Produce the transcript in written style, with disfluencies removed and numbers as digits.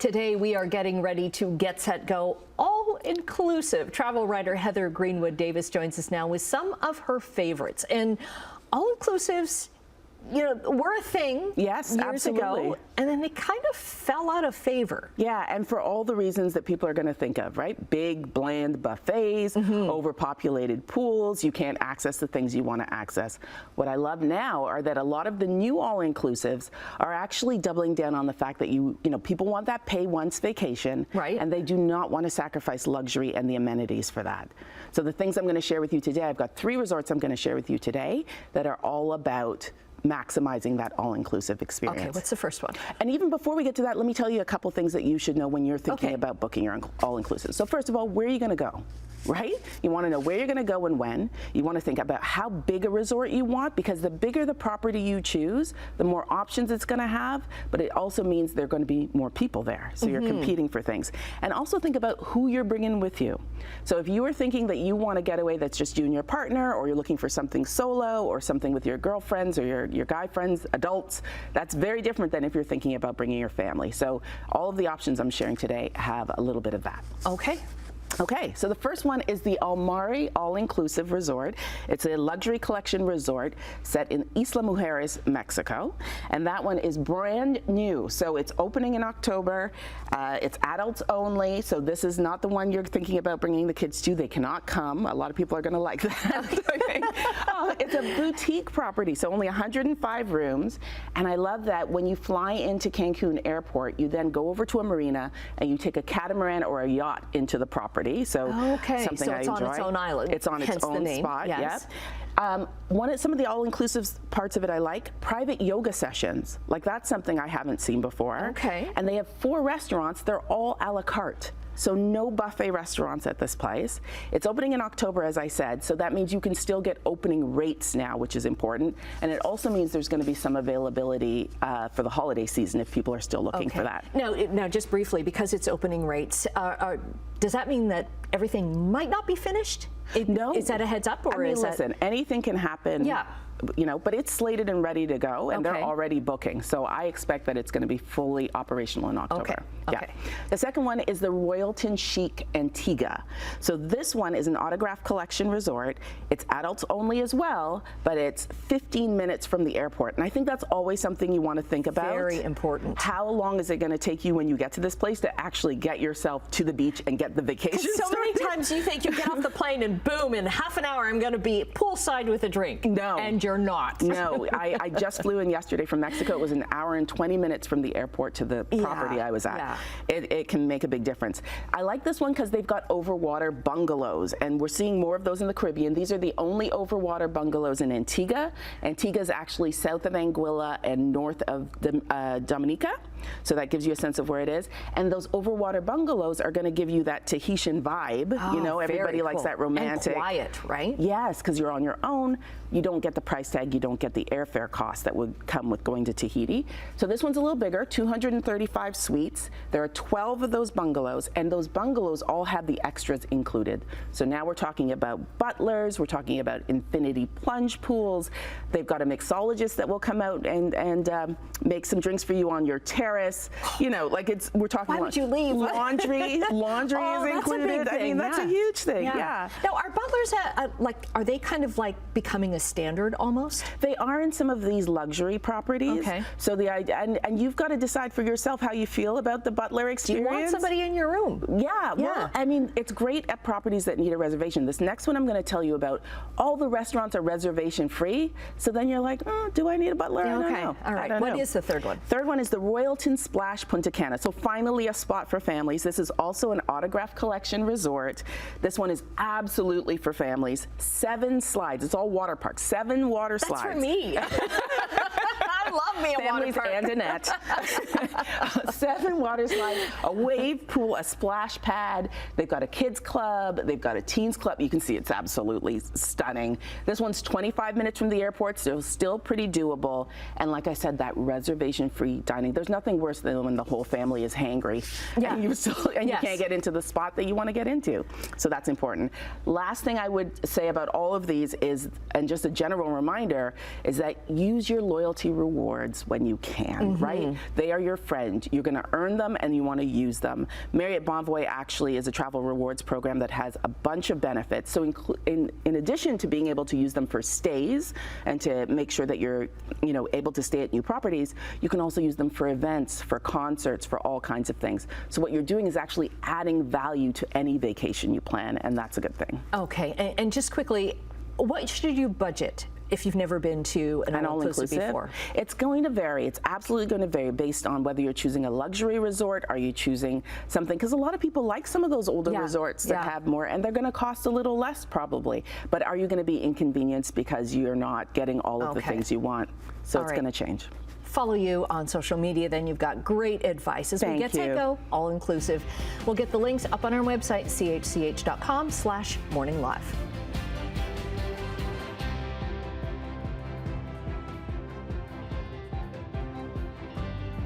Today we are getting ready to get set go all-inclusive. Travel writer Heather Greenwood Davis joins us now with some of her favorites. And all-inclusives, you know, were a thing years ago, and then they kind of fell out of favor. Yeah, and for all the reasons that people are going to think of, right? Big, bland buffets, overpopulated pools, you can't access the things you want to access. What I love now are that a lot of the new all-inclusives are actually doubling down on the fact that you know, people want that pay-once vacation, right? And they do not want to sacrifice luxury and the amenities for that. So the things I'm going to share with you today, I've got 3 resorts I'm going to share with you today that are all about maximizing that all-inclusive experience. Okay, what's the first one? And even before we get to that, let me tell you a couple things that you should know when you're thinking about booking your all-inclusive. So first of all, where are you going to go? Right? You want to know where you're going to go and when. You want to think about how big a resort you want, because the bigger the property you choose, the more options it's going to have, but it also means there are going to be more people there. So you're competing for things. And also think about who you're bringing with you. So if you are thinking that you want a getaway that's just you and your partner, or you're looking for something solo or something with your girlfriends or your guy friends, adults, that's very different than if you're thinking about bringing your family. So all of the options I'm sharing today have a little bit of that. Okay, so the first one is the Almari All-Inclusive Resort. It's a luxury collection resort set in Isla Mujeres, Mexico, and that one is brand new. So it's opening in October. It's adults only, so this is not the one you're thinking about bringing the kids to. They cannot come. A lot of people are going to like that. It's a boutique property, so only 105 rooms, and I love that when you fly into Cancun Airport, you then go over to a marina and you take a catamaran or a yacht into the property. So something so it's on its own island. It's on its own spot. Yes. Yep. Some of the all-inclusive parts of it I like, private yoga sessions. Like, that's something I haven't seen before. Okay. And they have 4 restaurants. They're all a la carte. So no buffet restaurants at this place. It's opening in October, as I said, so that means you can still get opening rates now, which is important. And it also means there's going to be some availability for the holiday season if people are still looking for that. Now, just briefly, because it's opening rates, does that mean that everything might not be finished? No. Is that a heads up, or listen, anything can happen. Yeah. You know, but it's slated and ready to go, and they're already booking. So I expect that it's going to be fully operational in October. Yeah. The second one is the Royalton Chic Antigua. So this one is an autograph collection resort. It's adults only as well, but it's 15 minutes from the airport. And I think that's always something you want to think about. Very important. How long is it going to take you when you get to this place to actually get yourself to the beach and get the vacation so many times you think you get off the plane and boom, in half an hour I'm going to be poolside with a drink. No. And you're not. No, I just flew in yesterday from Mexico. It was an hour and 20 minutes from the airport to the property I was at. Yeah. It can make a big difference. I like this one because they've got overwater bungalows, and we're seeing more of those in the Caribbean. These are the only overwater bungalows in Antigua. Antigua is actually south of Anguilla and north of Dominica, so that gives you a sense of where it is. And those overwater bungalows are going to give you that Tahitian vibe. You know, everybody likes that romantic. And quiet, right? Yes, because you're on your own. You don't get the price tag, you don't get the airfare cost that would come with going to Tahiti. So this one's a little bigger, 235 suites. There are 12 of those bungalows, and those bungalows all have the extras included. So now we're talking about butlers, we're talking about infinity plunge pools. They've got a mixologist that will come out and make some drinks for you on your terrace. You know, like we're talking. Why would you leave? Laundry is included. I mean, that's a huge thing. Yeah. Now, are butlers are they kind of like becoming a standard almost? They are in some of these luxury properties. Okay. So the idea, and you've got to decide for yourself how you feel about the butler experience. Do you want somebody in your room? Yeah. Well, I mean, it's great at properties that need a reservation. This next one I'm going to tell you about, all the restaurants are reservation free. So then you're like, oh, do I need a butler? Yeah, I don't know. All right. What is the third one? Third one is the Royalton Splash Punta Cana. So finally a spot for families. This is also an autograph collection resort. This one is absolutely for families. 7 slides. It's all water parks. 7 water slides. That's for me. I love me a water park. And a net. 7 water slides, a wave pool, a splash pad. They've got a kids club. They've got a teens club. You can see it's absolutely stunning. This one's 25 minutes from the airport, so still pretty doable. And like I said, that reservation-free dining. There's nothing worse than when the whole family is hangry and you can't get into the spot that you want to get into. So that's important. Last thing I would say about all of these is, and just a general reminder, is that use your loyalty rewards when you can, right? They are your friend. You're going to earn them and you want to use them. Marriott Bonvoy actually is a travel rewards program that has a bunch of benefits. So in addition to being able to use them for stays and to make sure that you're able to stay at new properties, you can also use them for events, for concerts, for all kinds of things. So what you're doing is actually adding value to any vacation you plan, and that's a good thing. Okay, and just quickly, what should you budget if you've never been to an all-inclusive before? It's going to vary. It's absolutely going to vary based on whether you're choosing a luxury resort, are you choosing something, because a lot of people like some of those older resorts that have more, and they're going to cost a little less probably, but are you going to be inconvenienced because you're not getting all of the things you want? So it's going to change. Follow you on social media, then you've got great advice as we get set go all inclusive. We'll get the links up on our website, chch.com/morninglive.